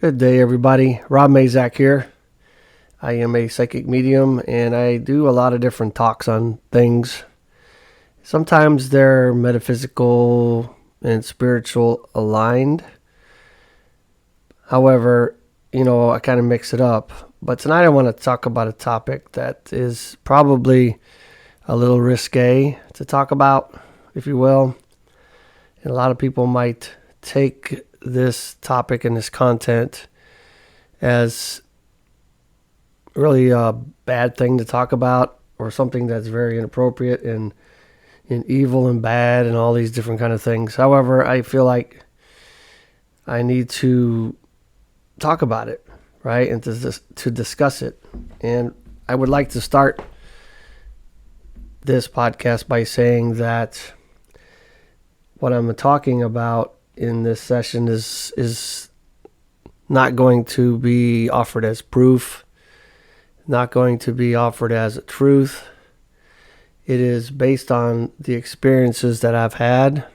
Good day, everybody. Rob Mazak here. I am a psychic medium and I do a lot of different talks on things. Sometimes they're metaphysical and spiritual aligned. However, I kind of mix it up. But tonight I want to talk about a topic that is probably a little risque to talk about, if you will. And a lot of people might take this topic and this content as really a bad thing to talk about, or something that's very inappropriate and evil and bad and all these different kind of things. However, I feel like I need to talk about it, right? And to discuss it. And I would like to start this podcast by saying that what I'm talking about in this session is not going to be offered as proof, not going to be offered as a truth. It is based on the experiences that I've had.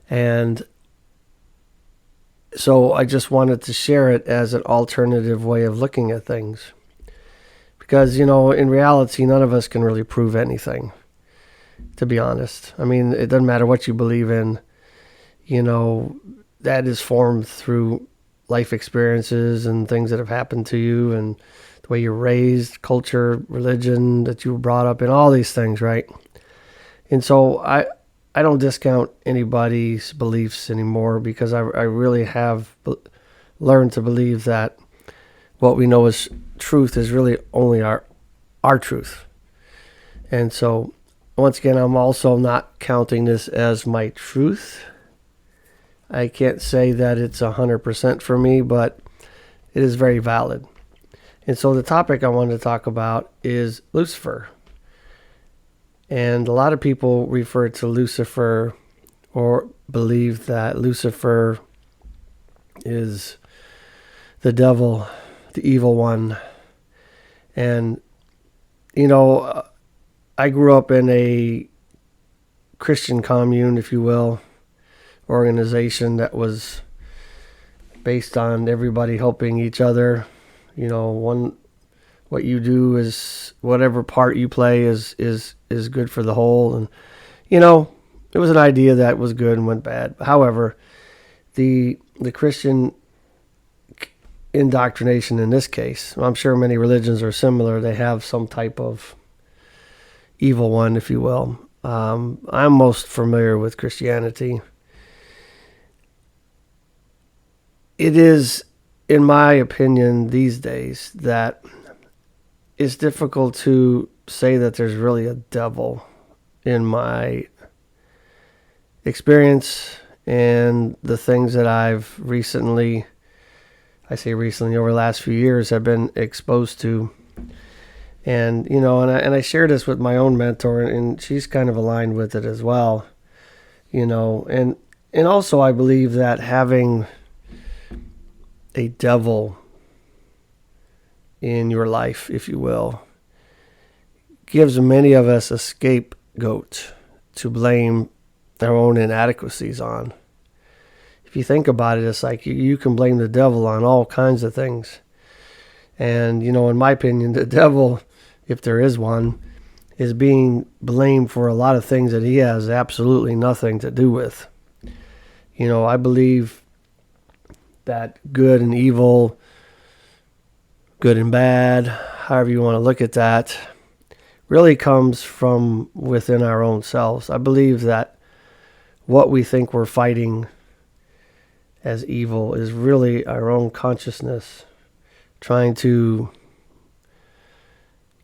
And so I just wanted to share it as an alternative way of looking at things. Because, in reality, none of us can really prove anything, to be honest. I mean, it doesn't matter what you believe in. That is formed through life experiences and things that have happened to you and the way you're raised, culture, religion that you were brought up in, all these things, right? And so I don't discount anybody's beliefs anymore, because I really have learned to believe that what we know as truth is really only our truth. And so, once again, I'm also not counting this as my truth. I can't say that it's 100% for me, but it is very valid. And so the topic I wanted to talk about is Lucifer. And a lot of people refer to Lucifer, or believe that Lucifer is the devil, the evil one. And, I grew up in a Christian commune, if you will, organization that was based on everybody helping each other. What you do is, whatever part you play is good for the whole. And it was an idea that was good and went bad. However, the Christian indoctrination in this case, I'm sure many religions are similar. They have some type of evil one, if you will. I'm most familiar with Christianity. It is, in my opinion, these days, that it's difficult to say that there's really a devil in my experience and the things that I've recently, over the last few years, have been exposed to. And, and I share this with my own mentor, and she's kind of aligned with it as well, and also I believe that having a devil in your life, if you will, gives many of us a scapegoat to blame our own inadequacies on. If you think about it, it's like you can blame the devil on all kinds of things. And, in my opinion, the devil, if there is one, is being blamed for a lot of things that he has absolutely nothing to do with. I believe that good and evil, good and bad, however you want to look at that, really comes from within our own selves. I believe that what we think we're fighting as evil is really our own consciousness trying to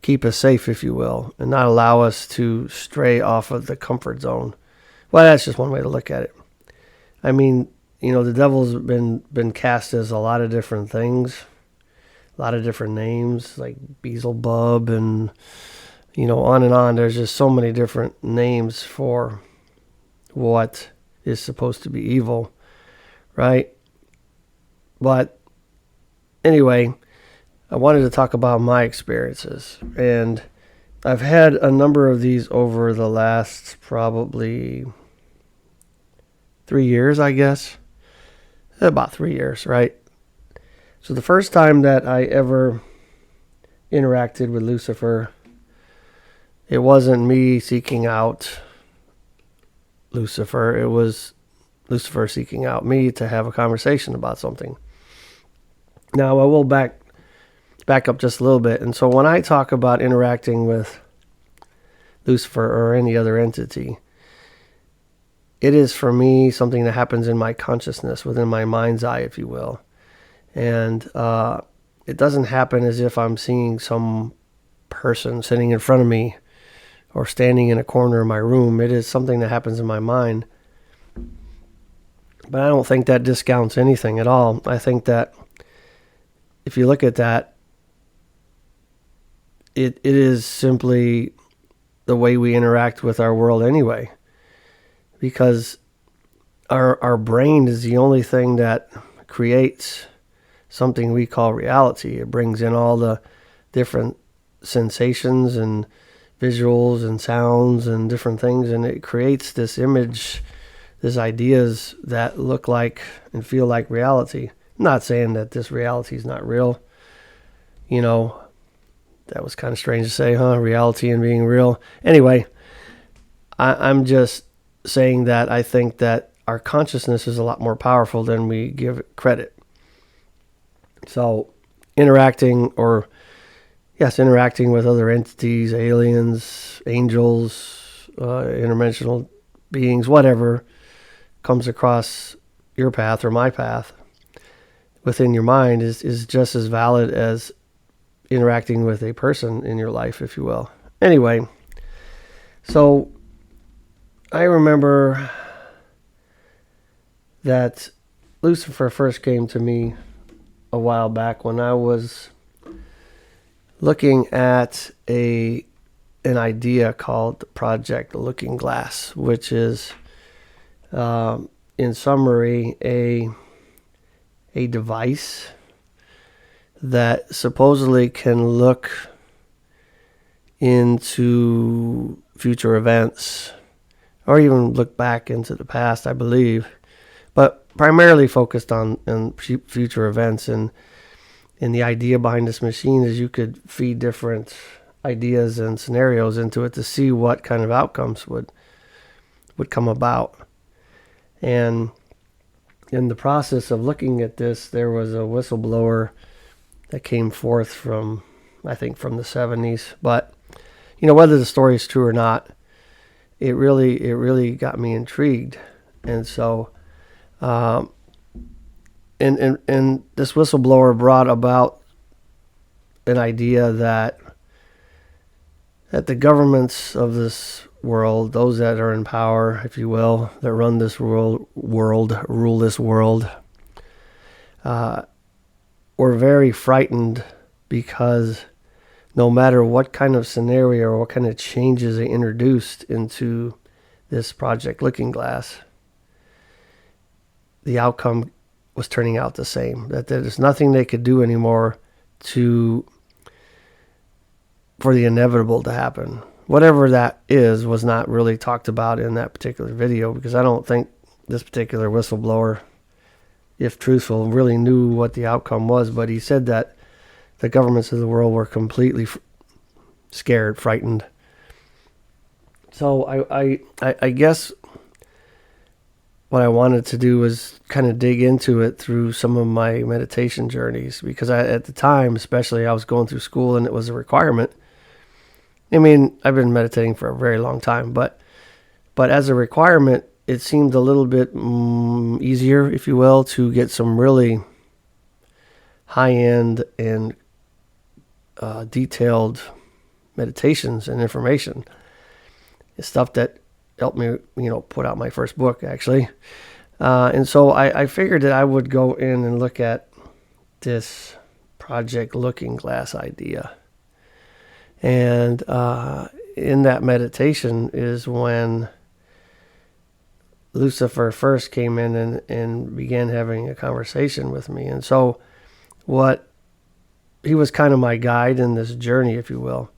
keep us safe, if you will, and not allow us to stray off of the comfort zone. Well, that's just one way to look at it. I mean, the devil's been cast as a lot of different things, a lot of different names, like Beelzebub and, on and on. There's just so many different names for what is supposed to be evil, right? But anyway, I wanted to talk about my experiences. And I've had a number of these over the last probably 3 years, I guess. About 3 years, right? So the first time that I ever interacted with Lucifer, it wasn't me seeking out Lucifer. It was Lucifer seeking out me to have a conversation about something. Now, I will back up just a little bit. And so when I talk about interacting with Lucifer or any other entity, it is for me something that happens in my consciousness, within my mind's eye, if you will. And it doesn't happen as if I'm seeing some person sitting in front of me or standing in a corner of my room. It is something that happens in my mind. But I don't think that discounts anything at all. I think that if you look at that, it is simply the way we interact with our world anyway. Because our brain is the only thing that creates something we call reality. It brings in all the different sensations and visuals and sounds and different things, and it creates this image, these ideas that look like and feel like reality. I'm not saying that this reality is not real. You know, that was kind of strange to say, huh? Reality and being real. Anyway, I'm just saying that I think that our consciousness is a lot more powerful than we give it credit. So interacting with other entities, aliens, angels, interdimensional beings, whatever comes across your path or my path within your mind is just as valid as interacting with a person in your life, if you will. Anyway, so I remember that Lucifer first came to me a while back when I was looking at an idea called Project Looking Glass, which is, in summary, a device that supposedly can look into future events or even look back into the past, I believe, but primarily focused on future events. And the idea behind this machine is you could feed different ideas and scenarios into it to see what kind of outcomes would come about. And in the process of looking at this, there was a whistleblower that came forth from, I think, from the 70s. But, you know, whether the story is true or not, it really got me intrigued. And so, and this whistleblower brought about an idea that the governments of this world, those that are in power, if you will, that run this rule this world, were very frightened because no matter what kind of scenario or what kind of changes they introduced into this Project Looking Glass, the outcome was turning out the same. That there's nothing they could do anymore for the inevitable to happen. Whatever that is was not really talked about in that particular video, because I don't think this particular whistleblower, if truthful, really knew what the outcome was. But he said that the governments of the world were completely scared, frightened. So I guess what I wanted to do was kind of dig into it through some of my meditation journeys, because at the time, especially, I was going through school and it was a requirement. I mean, I've been meditating for a very long time, but as a requirement, it seemed a little bit easier, if you will, to get some really high-end and detailed meditations and information. It's stuff that helped me, put out my first book, actually. And so I figured that I would go in and look at this Project Looking Glass idea. And in that meditation is when Lucifer first came in and began having a conversation with me. And so he was kind of my guide in this journey, if you will.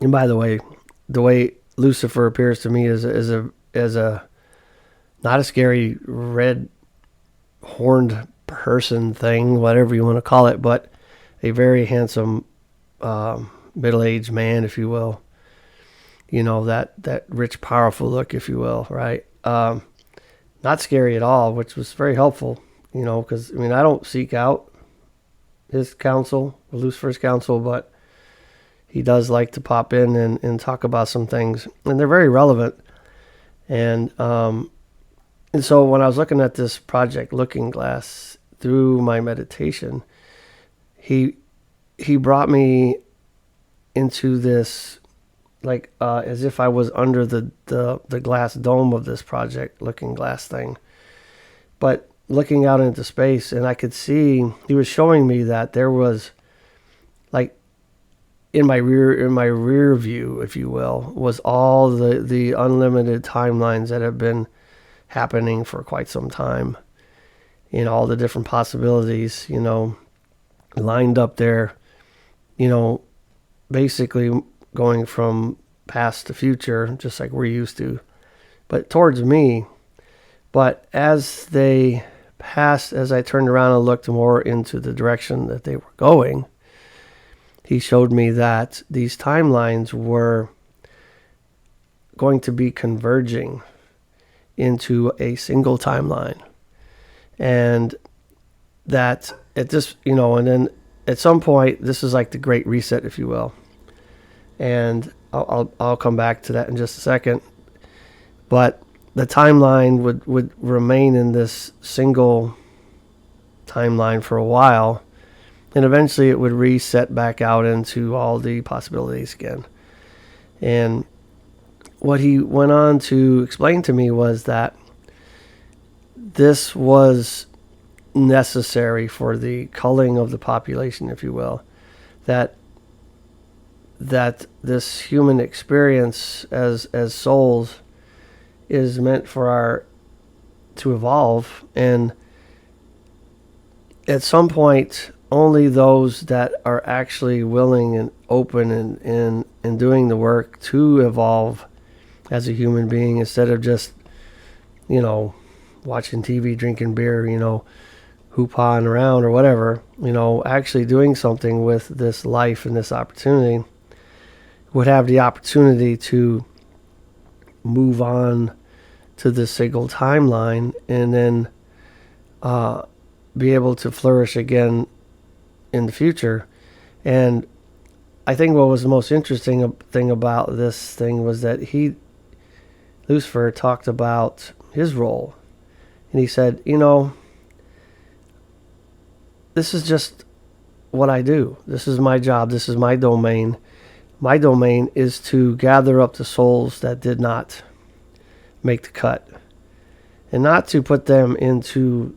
And by the way Lucifer appears to me as a not a scary red horned person thing, whatever you want to call it, but a very handsome middle-aged man, if you will. That rich, powerful look, if you will, right? Not scary at all, which was very helpful, because, I don't seek out his counsel, Lucifer's counsel, but he does like to pop in and talk about some things, and they're very relevant. And so when I was looking at this project Looking Glass through my meditation, he brought me into this, like as if I was under the glass dome of this project Looking Glass thing, but looking out into space, and I could see he was showing me that there was, like, in my rear view, if you will, was all the unlimited timelines that have been happening for quite some time, all the different possibilities, lined up there, basically going from past to future, just like we're used to, but towards me. But as they passed, as I turned around and looked more into the direction that they were going, he showed me that these timelines were going to be converging into a single timeline. And that at this, and then at some point, this is like the Great Reset, if you will. And I'll come back to that in just a second. But the timeline would remain in this single timeline for a while, and eventually it would reset back out into all the possibilities again. And what he went on to explain to me was that this was necessary for the culling of the population, if you will, that this human experience as souls is meant for to evolve, and at some point only those that are actually willing and open and doing the work to evolve as a human being, instead of just watching TV, drinking beer, hoopahing around or whatever, actually doing something with this life and this opportunity, would have the opportunity to move on to the single timeline, and then be able to flourish again in the future. And I think what was the most interesting thing about this thing was that Lucifer talked about his role, and he said, this is just what I do. This is my job. This is my domain. My domain is to gather up the souls that did not make the cut, and not to put them into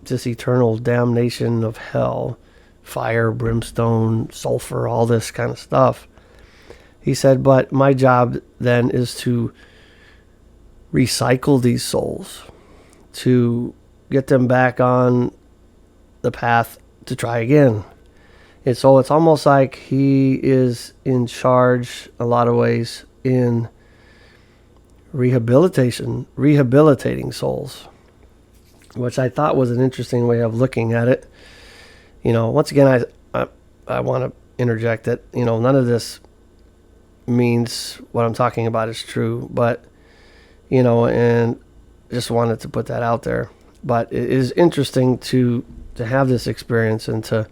this eternal damnation of hell, fire, brimstone, sulfur, all this kind of stuff. He said, but my job then is to recycle these souls, to get them back on the path to try again. And so it's almost like he is in charge, a lot of ways, in rehabilitating souls, which I thought was an interesting way of looking at it. Once again, I want to interject that, none of this means what I'm talking about is true, but, and just wanted to put that out there. But it is interesting to have this experience and to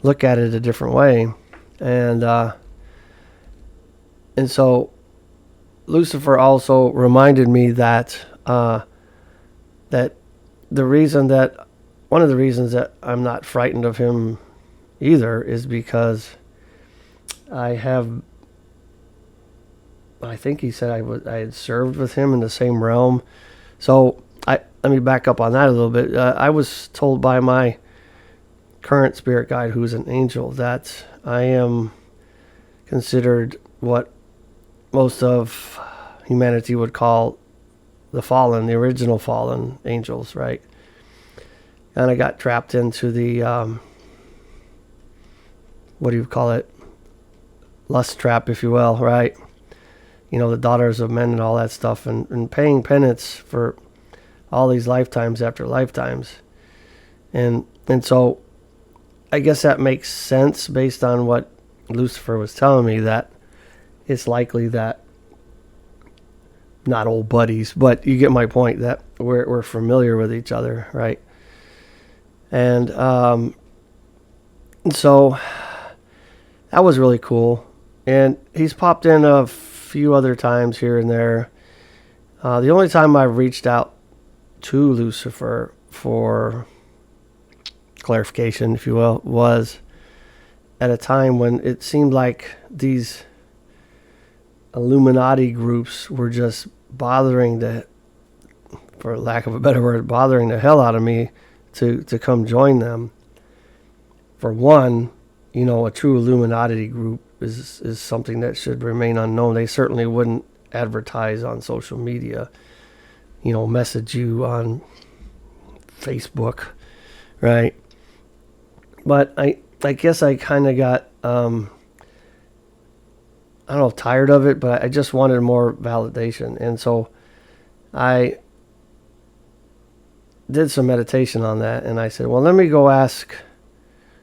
look at it a different way. And so Lucifer also reminded me that that one of the reasons that I'm not frightened of him either is because I think he said I had served with him in the same realm. So let me back up on that a little bit. I was told by my current spirit guide, who's an angel, that I am considered what most of humanity would call the original fallen angels, right? And I got trapped into the, what do you call it? Lust trap, if you will, right? The daughters of men and all that stuff, and paying penance for all these lifetimes after lifetimes. And so I guess that makes sense based on what Lucifer was telling me, that it's likely that, not old buddies, but you get my point, that we're familiar with each other, right? And so that was really cool. And he's popped in a few other times here and there. The only time I reached out to Lucifer for clarification, if you will, was at a time when it seemed like these Illuminati groups were just bothering for lack of a better word, bothering the hell out of me to come join them. For one, a true Illuminati group is something that should remain unknown. They certainly wouldn't advertise on social media, message you on Facebook, right? But I guess I kind of got, I don't know, tired of it, but I just wanted more validation. And so I did some meditation on that, and I said, well, let me go ask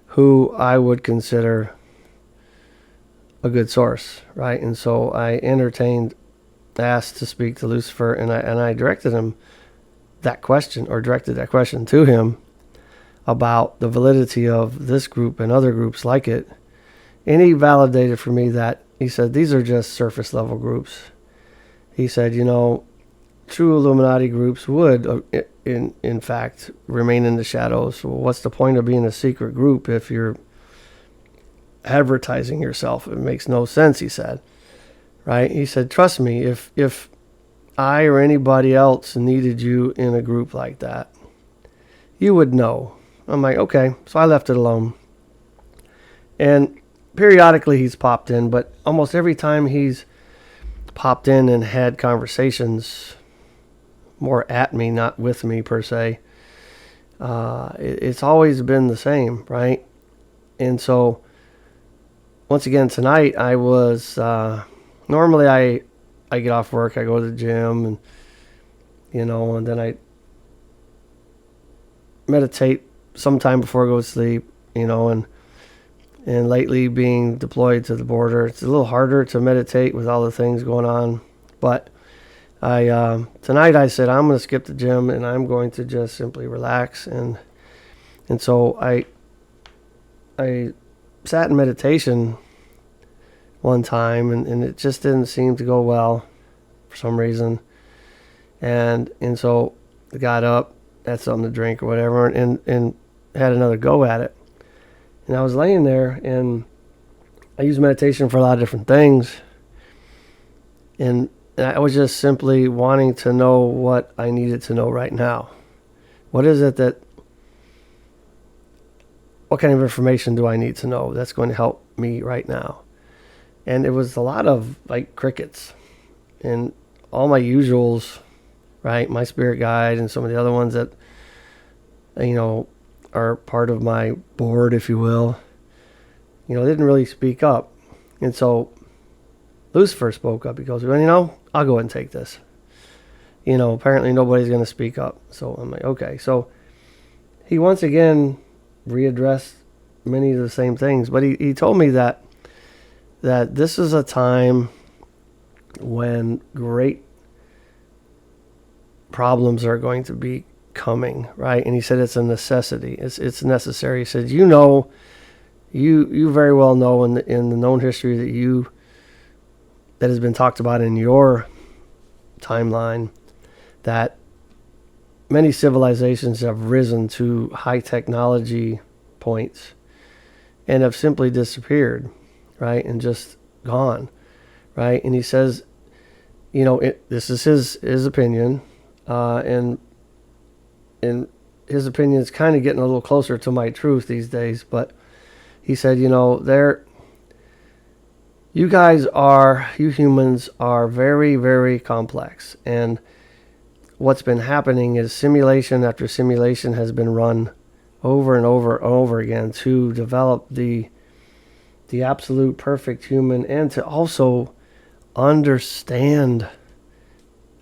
who I would consider a good source, right? And so I asked to speak to Lucifer, and I directed that question to him about the validity of this group and other groups like it. And he validated for me that, he said, these are just surface level groups. He said, true Illuminati groups would, in fact, remain in the shadows. Well, what's the point of being a secret group if you're advertising yourself? It makes no sense, he said. Right? He said, trust me, if I or anybody else needed you in a group like that, you would know. I'm like, okay. So I left it alone. And periodically he's popped in, but almost every time he's popped in and had conversations, more at me, not with me per se, it's always been the same, right? And so once again tonight, I was normally I get off work, I go to the gym, and and then I meditate sometime before I go to sleep, and lately being deployed to the border, it's a little harder to meditate with all the things going on. But tonight I said, I'm going to skip the gym and I'm going to just simply relax. And so I sat in meditation one time, and it just didn't seem to go well for some reason. And so I got up, had something to drink or whatever, and had another go at it. And I was laying there, and I use meditation for a lot of different things. And I was just simply wanting to know what I needed to know right now. What kind of information do I need to know that's going to help me right now? And it was a lot of like crickets and all my usuals, right? My spirit guide and some of the other ones that, are part of my board, if you will, didn't really speak up. And so Lucifer spoke up. He goes, well, I'll go ahead and take this. Apparently nobody's going to speak up. So I'm like, okay. So he once again readdressed many of the same things, but he told me that this is a time when great problems are going to be coming, right? And he said it's a necessity. It's necessary. He said, you very well know in the known history that has been talked about in your timeline, that many civilizations have risen to high technology points and have simply disappeared, right? And just gone, right? And he says, this is his opinion, and his opinion is kind of getting a little closer to my truth these days. But he said, you humans are very, very complex. And what's been happening is simulation after simulation has been run over and over and over again to develop the absolute perfect human, and to also understand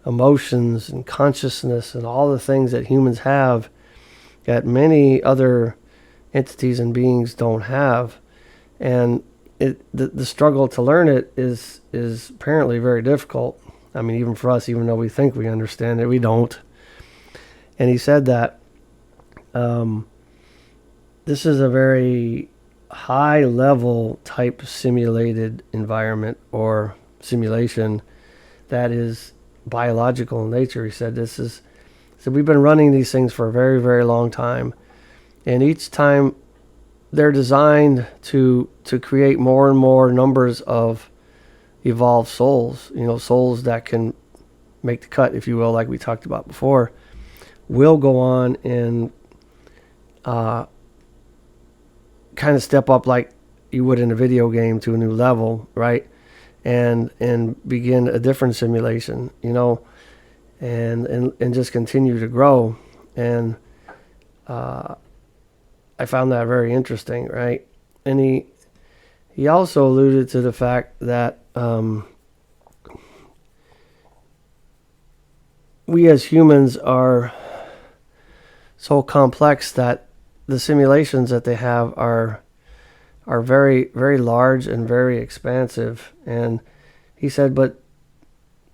emotions and consciousness and all the things that humans have that many other entities and beings don't have. And the struggle to learn it is apparently very difficult. I mean, even for us, even though we think we understand it, we don't. And he said that this is a very high level type simulated environment or simulation that is biological in nature. He said so we've been running these things for a very, very long time. And each time they're designed to create more and more numbers of evolved souls, souls that can make the cut, if you will, like we talked about before, will go on and kind of step up like you would in a video game to a new level, right? And begin a different simulation, and just continue to grow. And I found that very interesting, right? And he also alluded to the fact that we as humans are so complex that the simulations that they have are very, very large and very expansive. And he said, but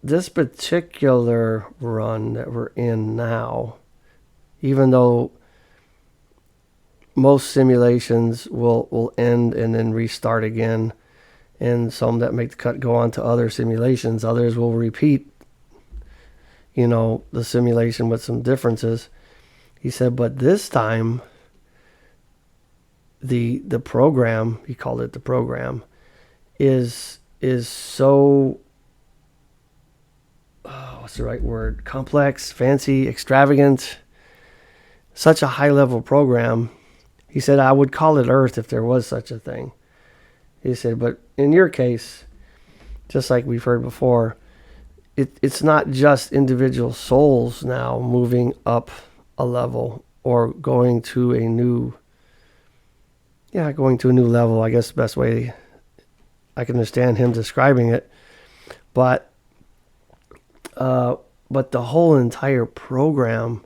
this particular run that we're in now, even though most simulations will end and then restart again, and some that make the cut go on to other simulations, others will repeat, the simulation with some differences. He said, but this time, the program, he called it the program, is so, what's the right word? Complex, fancy, extravagant, such a high level program. He said, I would call it Earth if there was such a thing. He said, but in your case, just like we've heard before, it's not just individual souls now moving up a level or going to a new level, I guess the best way I can understand him describing it. But the whole entire program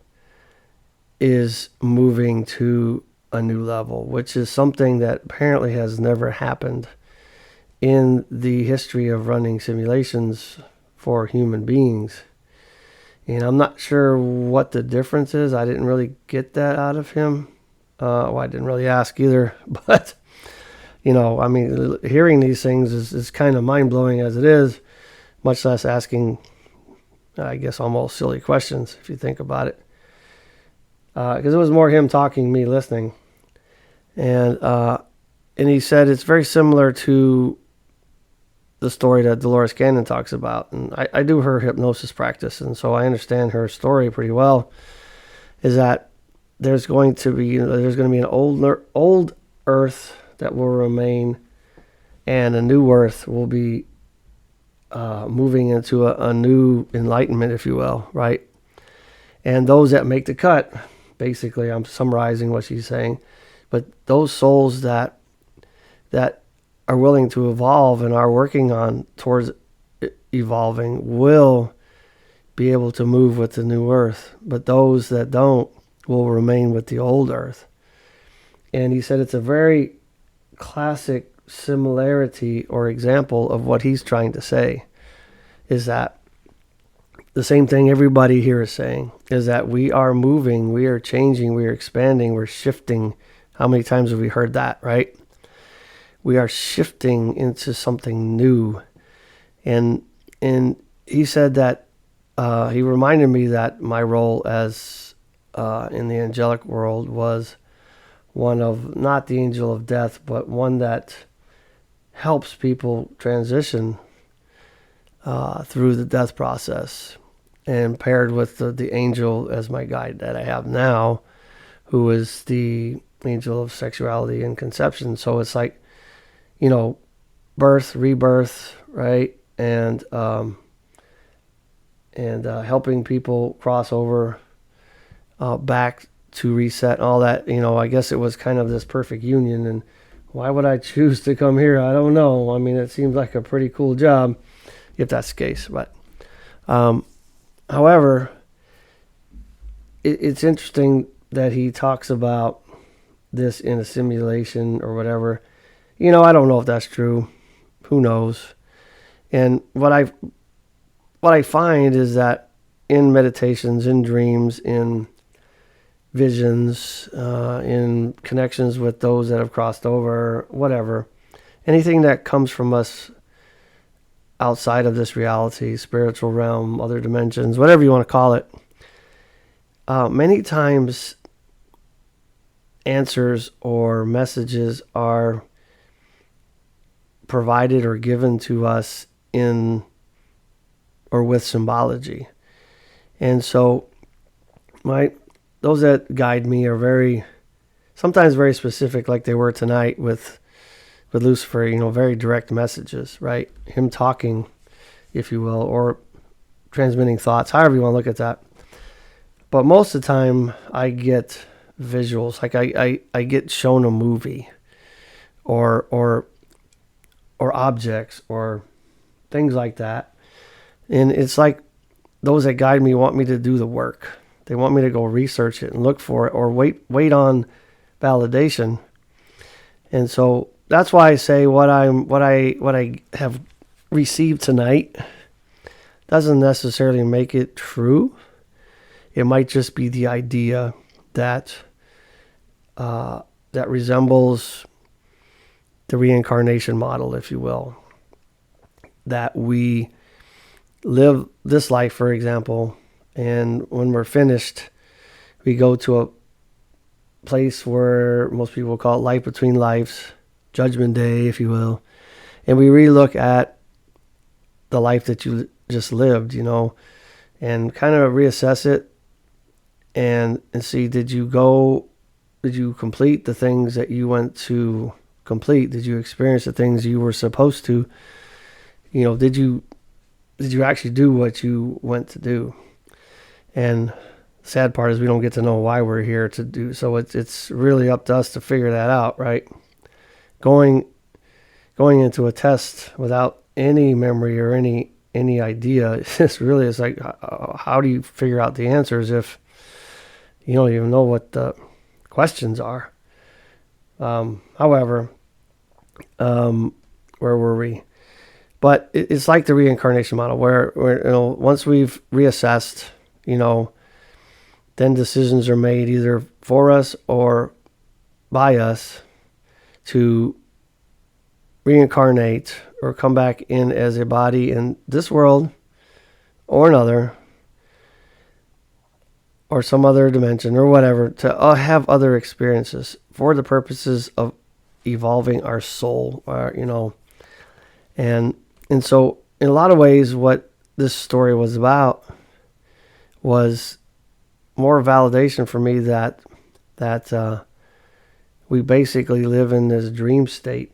is moving to a new level, which is something that apparently has never happened in the history of running simulations for human beings. And I'm not sure what the difference is. I didn't really get that out of him. I didn't really ask either, but hearing these things is kind of mind-blowing as it is, much less asking, I guess, almost silly questions if you think about it. Because it was more him talking, me listening. And he said it's very similar to the story that Dolores Cannon talks about. And I do her hypnosis practice, and so I understand her story pretty well, is that there's going to be an old Earth that will remain, and a new Earth will be moving into a new enlightenment, if you will, right? And those that make the cut, basically, I'm summarizing what she's saying, but those souls that are willing to evolve and are working on towards evolving will be able to move with the new Earth. But those that don't will remain with the old Earth. And he said it's a very classic similarity or example of what he's trying to say, is that the same thing everybody here is saying, is that we are moving, we are changing, we are expanding, we're shifting. How many times have we heard that, right? We are shifting into something new. And he said that, he reminded me that my role as in the angelic world was one of, not the angel of death, but one that helps people transition through the death process, and paired with the angel as my guide that I have now, who is the angel of sexuality and conception. So it's like, birth, rebirth, right? And helping people cross over back to reset and all that. I guess it was kind of this perfect union. And why would I choose to come here? I don't know. I mean, it seems like a pretty cool job if that's the case. But however, it's interesting that he talks about this in a simulation or whatever. I don't know if that's true. Who knows? And what I find is that in meditations, in dreams, in visions, in connections with those that have crossed over, whatever, anything that comes from us outside of this reality, spiritual realm, other dimensions, whatever you want to call it, many times answers or messages are provided or given to us in or with symbology. And so those that guide me are sometimes very specific, like they were tonight with Lucifer, very direct messages, right? Him talking, if you will, or transmitting thoughts, however you want to look at that. But most of the time I get visuals, like I get shown a movie or objects or things like that. And it's like those that guide me want me to do the work. They want me to go research it and look for it or wait on validation. And so that's why I say what I have received tonight doesn't necessarily make it true. It might just be the idea that resembles the reincarnation model, if you will. That we live this life, for example, and when we're finished, we go to a place where most people call it life between lives, judgment day, if you will, and we relook at the life that you just lived, and kind of reassess it and see, did you complete the things that you went to complete? Did you experience the things you were supposed to? Did you actually do what you went to do? And the sad part is we don't get to know why we're here to do. So it's really up to us to figure that out, right? Going into a test without any memory or any idea, it's like, how do you figure out the answers if you don't even know what the questions are? However, where were we? But it's like the reincarnation model where once we've reassessed, then decisions are made either for us or by us to reincarnate or come back in as a body in this world or another or some other dimension or whatever, to have other experiences for the purposes of evolving our soul, and so in a lot of ways what this story was about was more validation for me that we basically live in this dream state.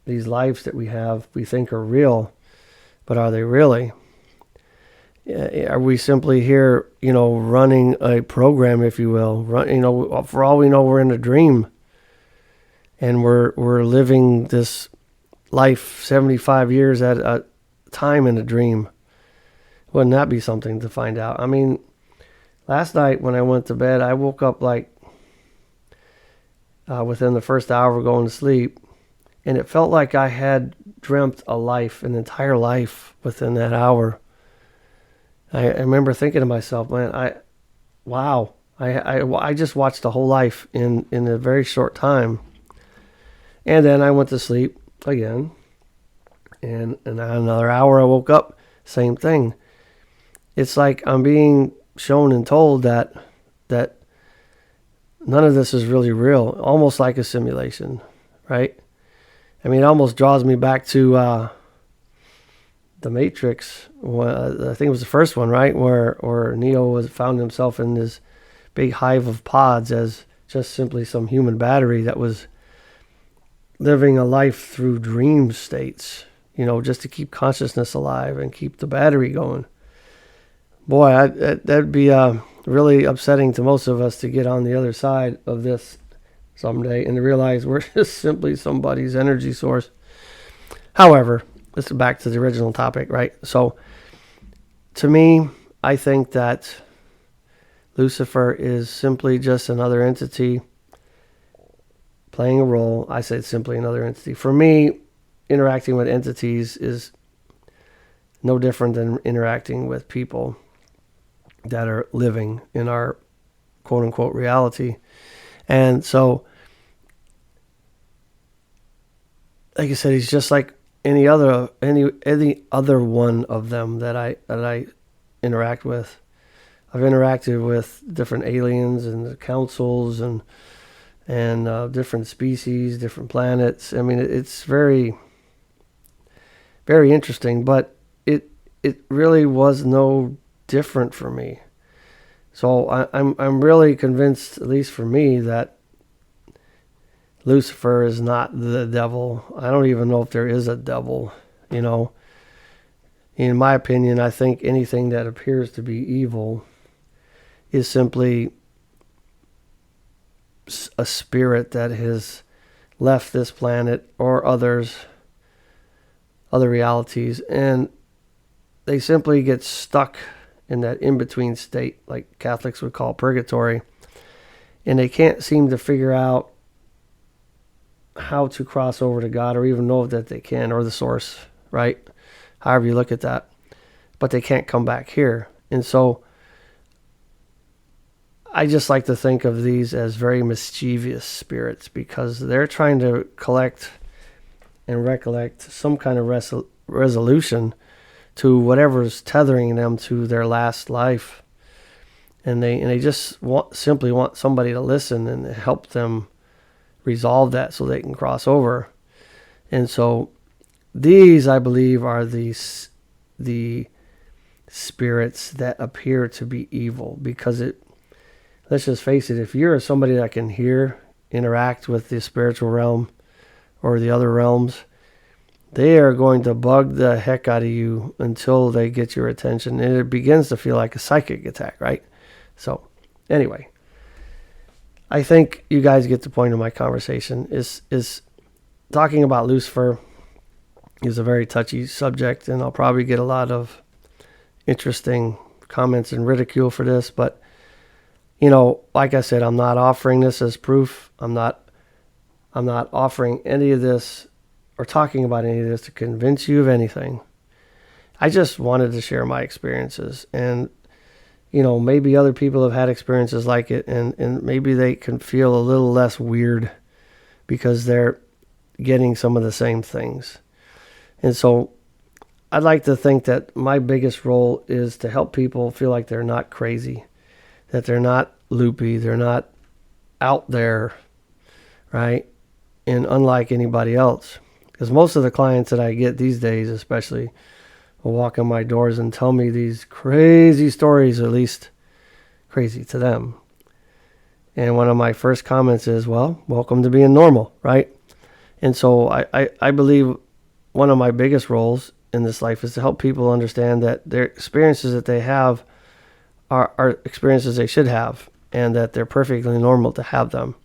These lives that we think are real, but are they really? Are we simply here, running a program, if you will? For all we know, we're in a dream, and we're living this life 75 years at a time in a dream. Wouldn't that be something to find out? I mean, last night when I went to bed, I woke up like within the first hour of going to sleep, and it felt like I had dreamt an entire life within that hour. I remember thinking to myself, man, I just watched the whole life in a very short time. And then I went to sleep again, and in another hour I woke up, same thing. It's like I'm being shown and told that none of this is really real, almost like a simulation, right? I mean, it almost draws me back to the Matrix. I think it was the first one, right, where Neo found himself in this big hive of pods as just simply some human battery that was living a life through dream states, just to keep consciousness alive and keep the battery going. Boy, that'd be really upsetting to most of us to get on the other side of this someday and to realize we're just simply somebody's energy source. However, this is back to the original topic, right? So, to me, I think that Lucifer is simply just another entity playing a role. I say it's simply another entity. For me, interacting with entities is no different than interacting with people that are living in our quote unquote reality. And so, like I said, he's just like any other one of them that I interact with. I've interacted with different aliens and the councils and different species, different planets. I mean, it's very, very interesting, but it really was no different for me. So I'm really convinced, at least for me, that Lucifer is not the devil. I don't even know if there is a devil, you know. In my opinion, I think anything that appears to be evil is simply a spirit that has left this planet or other realities, and they simply get stuck in that in-between state, like Catholics would call purgatory, and they can't seem to figure out how to cross over to God, or even know that they can, or the source, right? However you look at that. But they can't come back here. And so I just like to think of these as very mischievous spirits, because they're trying to collect and recollect some kind of resolution to whatever's tethering them to their last life. And they just simply want somebody to listen and help them resolve that so they can cross over. And so these, I believe, are the spirits that appear to be evil, because let's just face it, if you're somebody that can hear, interact with the spiritual realm or the other realms, they are going to bug the heck out of you until they get your attention. And it begins to feel like a psychic attack, right? So anyway, I think you guys get the point of my conversation. Is talking about Lucifer is a very touchy subject, and I'll probably get a lot of interesting comments and ridicule for this, but you know, like I said, I'm not offering this as proof. I'm not offering any of this or talking about any of this to convince you of anything. I just wanted to share my experiences, and you know, maybe other people have had experiences like it, and maybe they can feel a little less weird because they're getting some of the same things. And so I'd like to think that my biggest role is to help people feel like they're not crazy, that they're not loopy, they're not out there, right? And unlike anybody else. Because most of the clients that I get these days, especially, will walk in my doors and tell me these crazy stories, at least crazy to them. And one of my first comments is, well, welcome to being normal, right? And so I believe one of my biggest roles in this life is to help people understand that their experiences that they have are experiences they should have, and that they're perfectly normal to have them.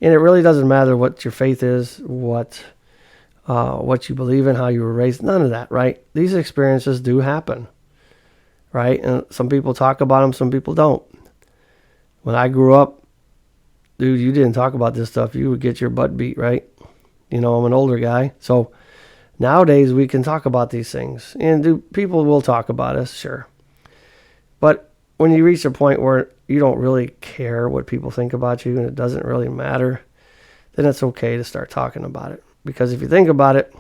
And it really doesn't matter what your faith is, what you believe in, how you were raised, none of that, right? These experiences do happen, right? And some people talk about them, some people don't. When I grew up, dude, you didn't talk about this stuff. You would get your butt beat, right? You know, I'm an older guy. So nowadays we can talk about these things, and people will talk about us, sure. But when you reach a point where you don't really care what people think about you and it doesn't really matter, then it's okay to start talking about it. Because if you think about it,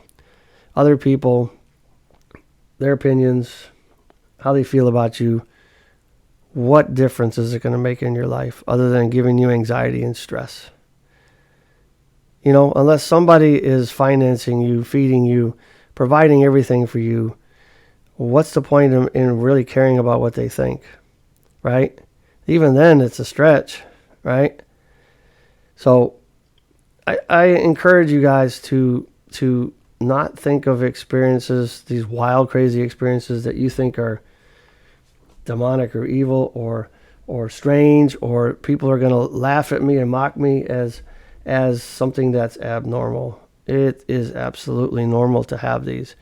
other people, their opinions, how they feel about you, what difference is it going to make in your life other than giving you anxiety and stress? You know, unless somebody is financing you, feeding you, providing everything for you, what's the point in really caring about what they think, right? Even then, it's a stretch, right? So I encourage you guys to not think of experiences, these wild, crazy experiences that you think are demonic or evil or strange, or people are going to laugh at me and mock me as something that's abnormal. It is absolutely normal to have these.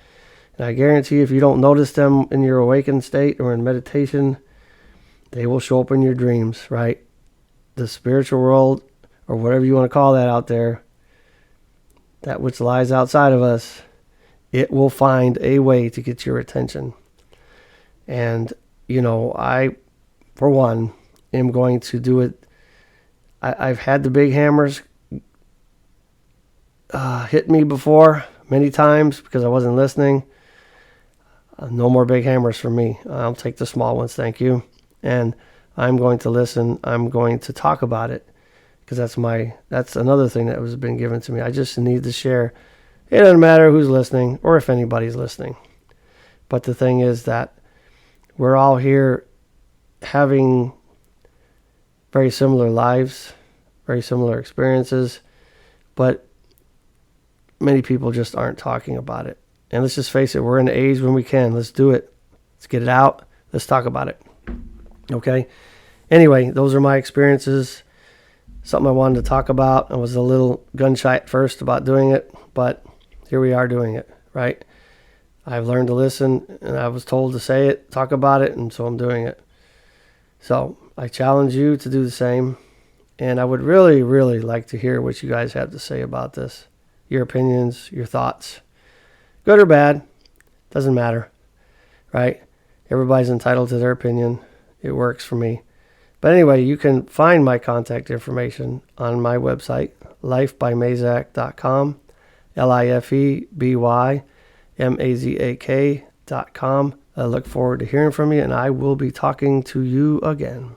And I guarantee if you don't notice them in your awakened state or in meditation, They will show up in your dreams, right? The spiritual world, or whatever you want to call that out there, that which lies outside of us, it will find a way to get your attention. And, I, for one, am going to do it. I've had the big hammers hit me before many times because I wasn't listening. No more big hammers for me. I'll take the small ones, thank you. And I'm going to listen. I'm going to talk about it because that's another thing that has been given to me. I just need to share. It doesn't matter who's listening or if anybody's listening. But the thing is that we're all here having very similar lives, very similar experiences, but many people just aren't talking about it. And let's just face it, we're in an age when we can. Let's do it. Let's get it out. Let's talk about it. Okay? Anyway, those are my experiences. Something I wanted to talk about. I was a little gun-shy at first about doing it, but here we are doing it, right? I've learned to listen, and I was told to say it, talk about it, and so I'm doing it. So I challenge you to do the same, and I would really, really like to hear what you guys have to say about this. Your opinions, your thoughts. Good or bad, doesn't matter, right? Everybody's entitled to their opinion. It works for me. But anyway, you can find my contact information on my website, lifebymazak.com, LIFEBYMAZAK.com. I look forward to hearing from you, and I will be talking to you again.